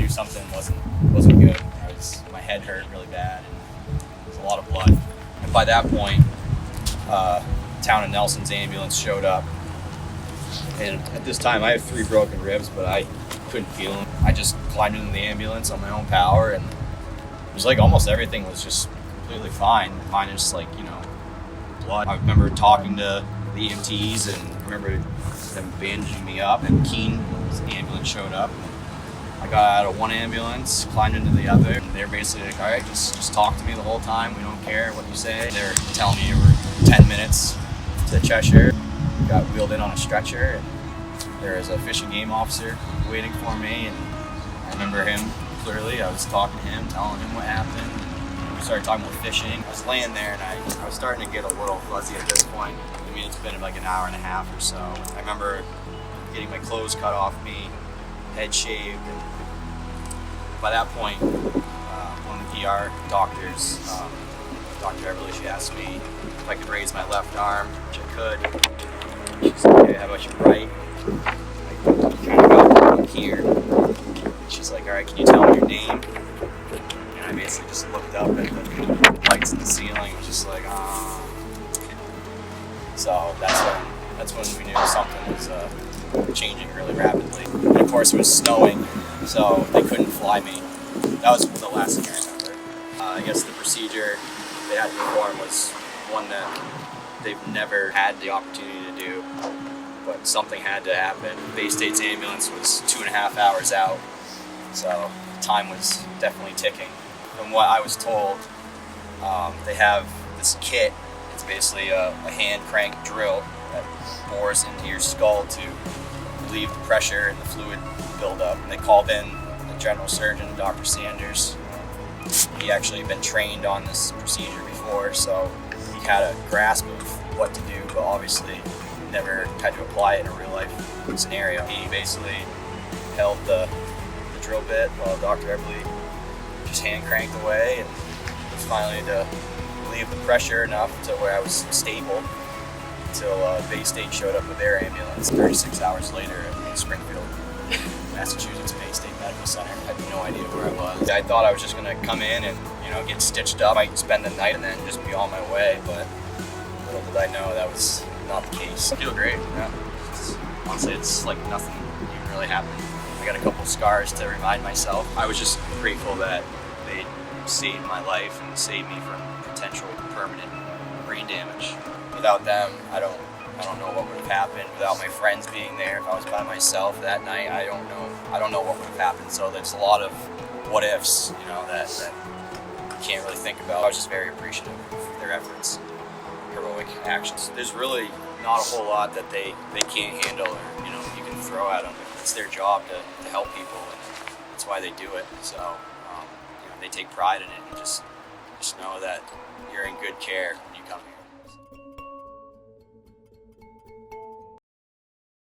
knew something wasn't good. My head hurt really bad, and there was a lot of blood. And by that point, Town and Nelson's ambulance showed up. And at this time, I have 3 broken ribs, but I couldn't feel them. I just climbed into the ambulance on my own power, and it was like almost everything was just completely fine, minus blood. I remember talking to the EMTs, and I remember them bandaging me up, and Keene's ambulance showed up. I got out of one ambulance, climbed into the other, and they're basically like, all right, just talk to me the whole time. We don't care what you say. They're telling me we're 10 minutes to Cheshire. Got wheeled in on a stretcher, and there was a fish and game officer waiting for me, and I remember him clearly. I was talking to him, telling him what happened. We started talking about fishing. I was laying there, and I was starting to get a little fuzzy at this point. I mean, it's been like an hour and a half or so. I remember getting my clothes cut off me, head shaved, and by that point, one of the ER doctors, Dr. Everly, she asked me if I could raise my left arm, which I could. She said, okay, how about your right? I kind of got up here. She's like, all right, can you tell me your name? And I basically just looked up at the lights in the ceiling, was just like, So that's when we knew something was changing really rapidly. And of course it was snowing, so they couldn't fly me. That was the last thing I remember. I guess the procedure they had to perform was one that they've never had the opportunity to do, but something had to happen. Bay State's ambulance was 2.5 hours out, so time was definitely ticking. From what I was told, they have this kit. It's basically a hand crank drill that bores into your skull to relieve the pressure and the fluid buildup. And they called in the general surgeon, Dr. Sanders. He actually had been trained on this procedure before, so he had a grasp of what to do, but obviously never had to apply it in a real life scenario. He basically held the drill bit while Dr. Everly just hand cranked away, and it was finally to relieve the pressure enough to where I was stable until Bay State showed up with their ambulance 36 hours later in Springfield, Massachusetts Bay State Medical Center. I had no idea where I was. I thought I was just going to come in and get stitched up. I'd spend the night and then just be on my way, but little did I know that was not the case. I feel great. Yeah. Honestly, it's like nothing even really happened. I got a couple scars to remind myself. I was just grateful that they saved my life and saved me from potential permanent brain damage. Without them, I don't know what would have happened. Without my friends being there, if I was by myself that night, I don't know what would have happened. So there's a lot of what ifs, that you can't really think about. I was just very appreciative of their efforts, heroic actions. There's really not a whole lot that they can't handle, or you can throw at them. It's their job to help people, and that's why they do it. So they take pride in it, and just know that you're in good care when you come here.